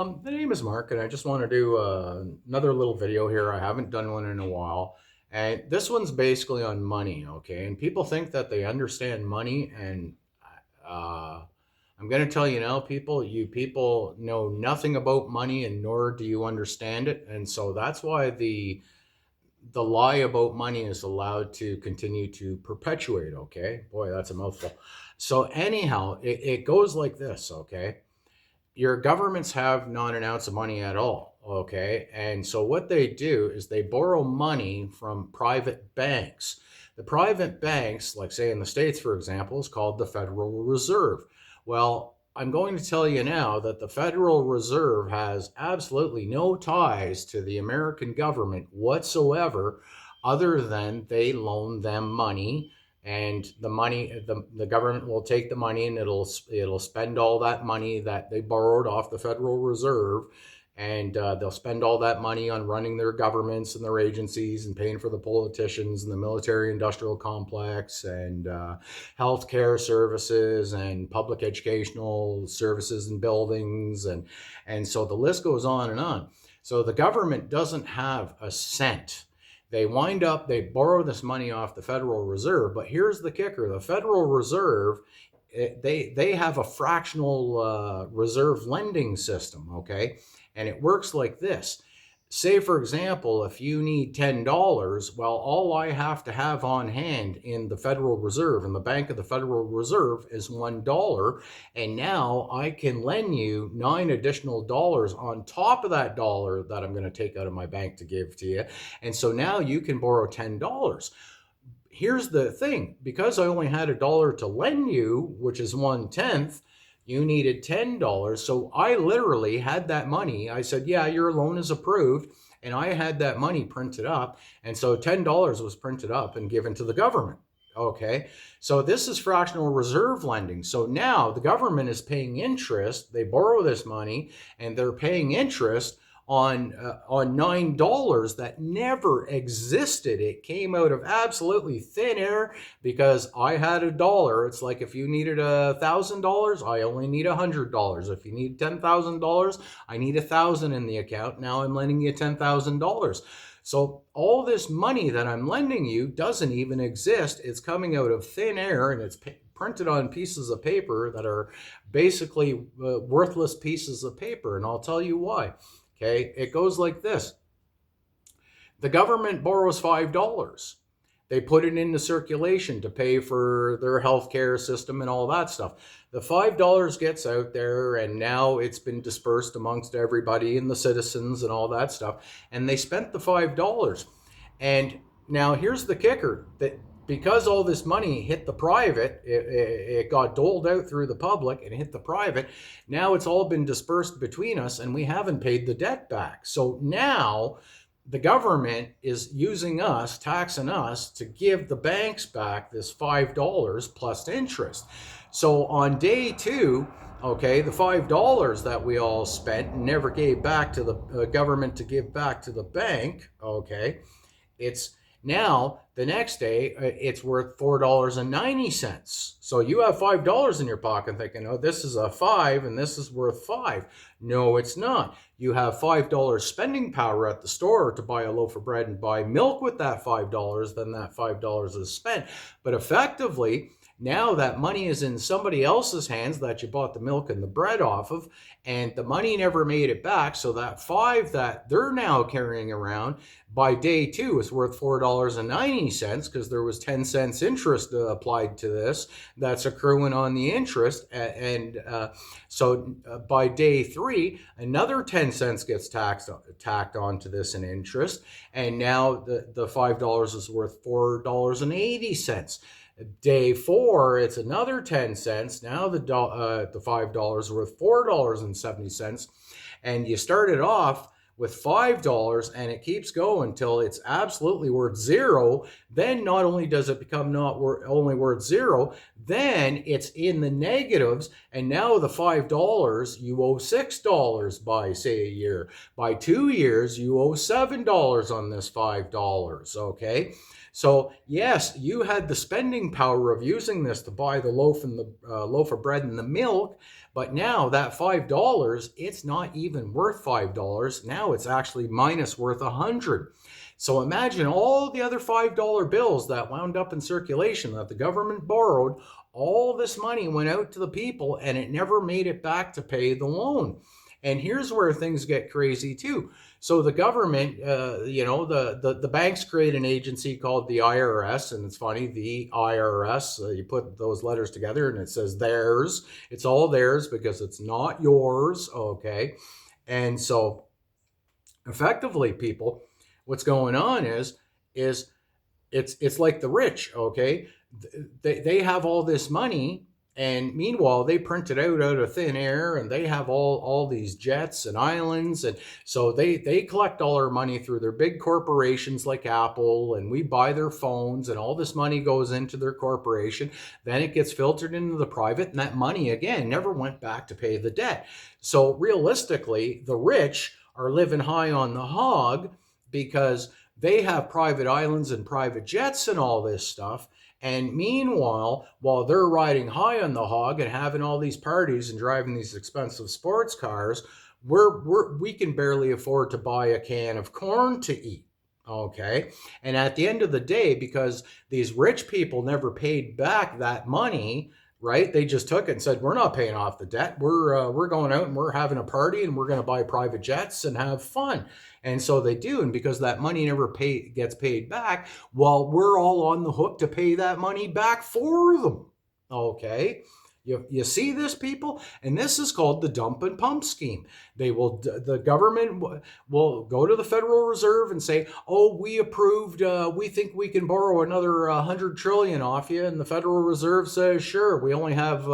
The name is Mark, and I just want to do another little video here. I haven't done one in a while. And this one's basically on money, okay? And people think that they understand money, and uh, I'm going to tell you now, you people know nothing about money, and nor do you understand it. And so that's why the lie about money is allowed to continue to perpetuate, okay? Boy, that's a mouthful. So anyhow, it goes like this, okay? Your governments have not an ounce of money at all. Okay. And so what they do is they borrow money from private banks. The private banks, like say in the States, for example, is called the Federal Reserve. Well, I'm going to tell you now that the Federal Reserve has absolutely no ties to the American government whatsoever, other than they loan them money, and the government will take the money and it'll spend all that money that they borrowed off the Federal Reserve, and they'll spend all that money on running their governments and their agencies and paying for the politicians and the military industrial complex and healthcare services and public educational services and buildings, and so the list goes on and on. So the government doesn't have a cent. They borrow this money off the Federal Reserve, but here's the kicker: the Federal Reserve, they have a fractional reserve lending system, okay, and it works like this. Say, for example, if you need $10, well, all I have to have on hand in the Federal Reserve, in the Bank of the Federal Reserve, is $1. And now I can lend you nine additional dollars on top of that dollar that I'm going to take out of my bank to give to you. And so now you can borrow $10. Here's the thing: because I only had $1 to lend you, which is 1/10, you needed $10. So I literally had that money. I said, yeah, your loan is approved. And I had that money printed up. And so $10 was printed up and given to the government. Okay. So this is fractional reserve lending. So now the government is paying interest. They borrow this money and they're paying interest on $9 that never existed. It came out of absolutely thin air because I had $1. It's like if you needed $1,000, I only need $100. If you need $10,000, I need 1,000 in the account. Now I'm lending you $10,000. So all this money that I'm lending you doesn't even exist. It's coming out of thin air, and it's printed on pieces of paper that are basically worthless pieces of paper. And I'll tell you why. Okay, it goes like this: the government borrows $5. They put it into circulation to pay for their healthcare system and all that stuff. The $5 gets out there, and now it's been dispersed amongst everybody and the citizens and all that stuff. And they spent the $5. And now here's the kicker: that because all this money hit the private, it got doled out through the public and hit the private. Now it's all been dispersed between us, and we haven't paid the debt back. So now the government is using us, taxing us, to give the banks back this $5 plus interest. So on day two, okay, the $5 that we all spent and never gave back to the government to give back to the bank, okay, it's now the next day it's worth $4.90. So you have $5 in your pocket thinking, oh, this is a 5 and this is worth 5. No, it's not. You have $5 spending power at the store to buy a loaf of bread and buy milk with that $5. Then that $5 is spent. But effectively, now that money is in somebody else's hands that you bought the milk and the bread off of, and the money never made it back. So that 5 that they're now carrying around by day two is worth $4.90 because there was 10 cents interest applied to this that's accruing on the interest. And so by day three, another 10 cents gets tacked onto this in interest. And now the $5 is worth $4.80. Day four, it's another 10 cents. Now the $5 is worth $4.70. And you started off with $5 and it keeps going until it's absolutely worth zero. Then not only does it become only worth zero, then it's in the negatives. And now the $5 you owe $6 by, say, a year. By 2 years, you owe $7 on this $5. Okay. So yes, you had the spending power of using this to buy the loaf of bread and the milk, but now that $5, it's not even worth $5. Now it's actually minus worth 100. So imagine all the other $5 bills that wound up in circulation that the government borrowed. All this money went out to the people and it never made it back to pay the loan. And here's where things get crazy too. So the government, the banks create an agency called the IRS, and it's funny, the IRS. You put those letters together, and it says theirs. It's all theirs because it's not yours. Okay, and so effectively, people, what's going on is it's like the rich. Okay, they have all this money, and meanwhile they print it out of thin air, and they have all these jets and islands, and so they collect all our money through their big corporations like Apple, and we buy their phones, and all this money goes into their corporation. Then it gets filtered into the private, and that money again never went back to pay the debt. So realistically, the rich are living high on the hog because they have private islands and private jets and all this stuff. And meanwhile, while they're riding high on the hog and having all these parties and driving these expensive sports cars, we can barely afford to buy a can of corn to eat. Okay. And at the end of the day, because these rich people never paid back that money, right? They just took it and said, we're not paying off the debt. We're going out and we're having a party and we're going to buy private jets and have fun. And so they do. And because that money never gets paid back, well, we're all on the hook to pay that money back for them. Okay. You see this, people? And this is called the dump and pump scheme. The government will go to the Federal Reserve and say, oh, we approved, we think we can borrow another 100 trillion off you. And the Federal Reserve says, sure, we only have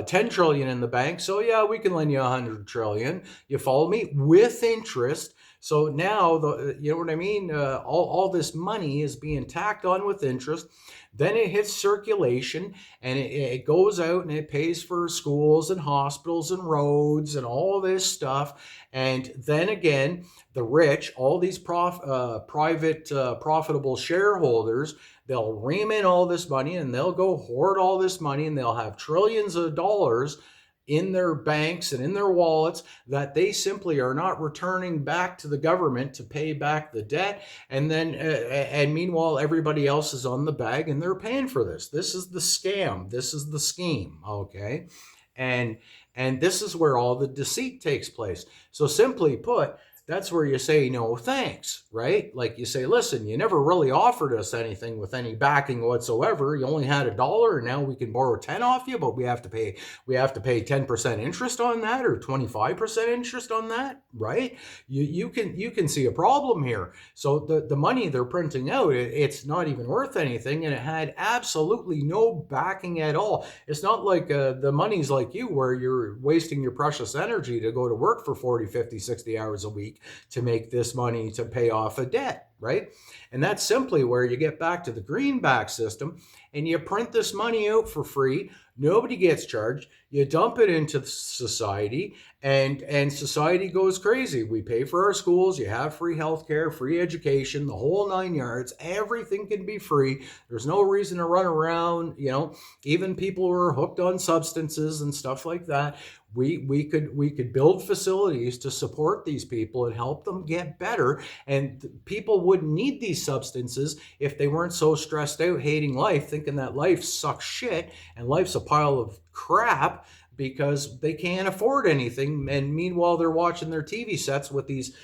10 trillion in the bank. So yeah, we can lend you 100 trillion. You follow me? With interest. So now, you know what I mean? All this money is being tacked on with interest. Then it hits circulation and it goes out and it pays for schools and hospitals and roads and all this stuff. And then again, the rich, all these private profitable shareholders, they'll ream in all this money and they'll go hoard all this money, and they'll have trillions of dollars in their banks and in their wallets that they simply are not returning back to the government to pay back the debt. And then, and meanwhile, everybody else is on the bag and they're paying for this. This is the scam. This is the scheme. Okay. And this is where all the deceit takes place. So simply put, that's where you say no thanks, right? Like you say, listen, you never really offered us anything with any backing whatsoever. You only had $1, and now we can borrow 10 off you, but we have to pay 10% interest on that, or 25% interest on that, right? You can see a problem here. So the money they're printing out, it's not even worth anything, and it had absolutely no backing at all. It's not like the money's like you, where you're wasting your precious energy to go to work for 40, 50, 60 hours a week to make this money to pay off a debt, right? And that's simply where you get back to the greenback system and you print this money out for free. Nobody gets charged. You dump it into society, and society goes crazy. We pay for our schools. You have free healthcare, free education, the whole 9 yards. Everything can be free. There's no reason to run around. Even people who are hooked on substances and stuff like that. We could build facilities to support these people and help them get better. And people wouldn't need these substances if they weren't so stressed out, hating life, thinking that life sucks shit and life's a pile of crap because they can't afford anything. And meanwhile, they're watching their TV sets with these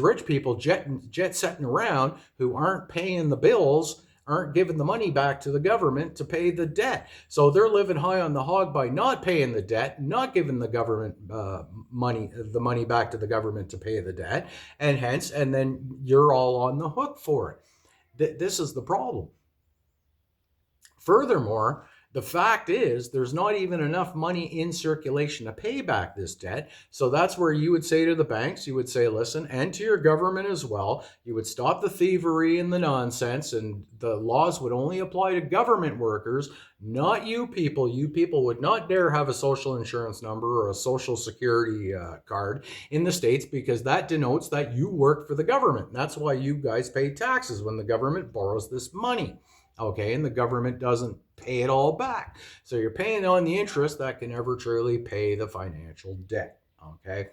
rich people jet setting around who aren't paying the bills, aren't giving the money back to the government to pay the debt. So they're living high on the hog by not paying the debt, not giving the government the money back to the government to pay the debt, and then you're all on the hook for it. This is the problem. Furthermore, The fact is, there's not even enough money in circulation to pay back this debt. So that's where you would say to the banks, you would say, listen, and to your government as well, you would stop the thievery and the nonsense, and the laws would only apply to government workers, not you people. You people would not dare have a social insurance number or a social security card in the States, because that denotes that you work for the government. That's why you guys pay taxes when the government borrows this money. Okay, and the government doesn't pay it all back. So you're paying on the interest that can never truly pay the financial debt. Okay,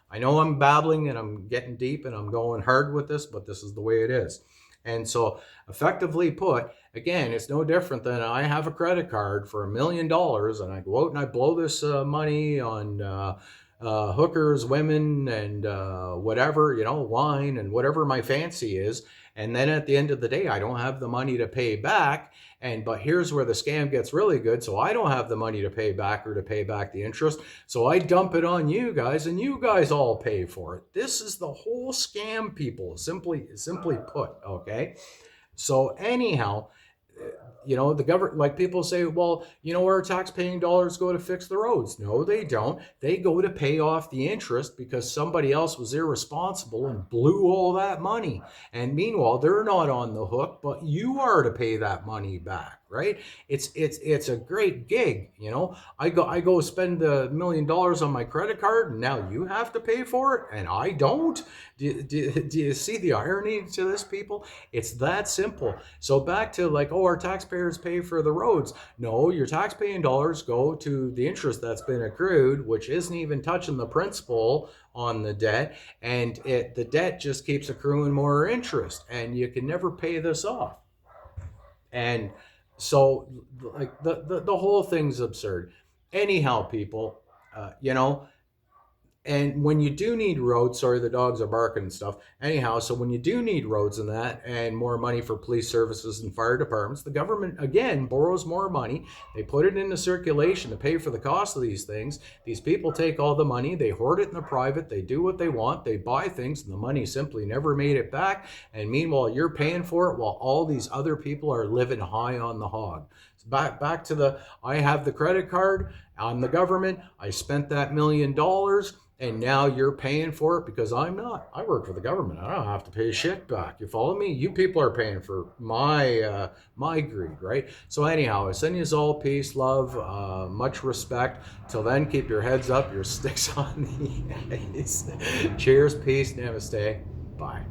I know I'm babbling and I'm getting deep and I'm going hard with this, but this is the way it is. And so, effectively put, again, it's no different than I have a credit card for $1 million and I go out and I blow this money on hookers, women, and whatever, wine and whatever my fancy is. And then at the end of the day, I don't have the money to pay back. But here's where the scam gets really good. So I don't have the money to pay back or to pay back the interest. So I dump it on you guys and you guys all pay for it. This is the whole scam, people, simply put. Okay. So anyhow, the government, like people say, well, our tax-paying dollars go to fix the roads. No, they don't. They go to pay off the interest because somebody else was irresponsible and blew all that money. And meanwhile, they're not on the hook, but you are to pay that money back, right? It's a great gig. I go spend $1 million on my credit card, and now you have to pay for it, and I don't. Do you see the irony to this, people? It's that simple. So back to our taxpayers pay for the roads. No, your tax-paying dollars go to the interest that's been accrued, which isn't even touching the principal on the debt, and the debt just keeps accruing more interest, and you can never pay this off. And so, the whole thing's absurd. Anyhow, people, and when you do need roads, sorry, the dogs are barking and stuff. Anyhow, so when you do need roads and that, and more money for police services and fire departments, the government, again, borrows more money. They put it into circulation to pay for the cost of these things. These people take all the money, they hoard it in the private, they do what they want, they buy things, and the money simply never made it back. And meanwhile, you're paying for it while all these other people are living high on the hog. So back to I have the credit card, I'm the government, I spent that $1 million, and now you're paying for it because I'm not. I work for the government. I don't have to pay shit back. You follow me? You people are paying for my greed, right? So anyhow, I send you all peace, love, much respect. Till then, keep your heads up, your sticks on the ice. Cheers, peace, namaste, bye.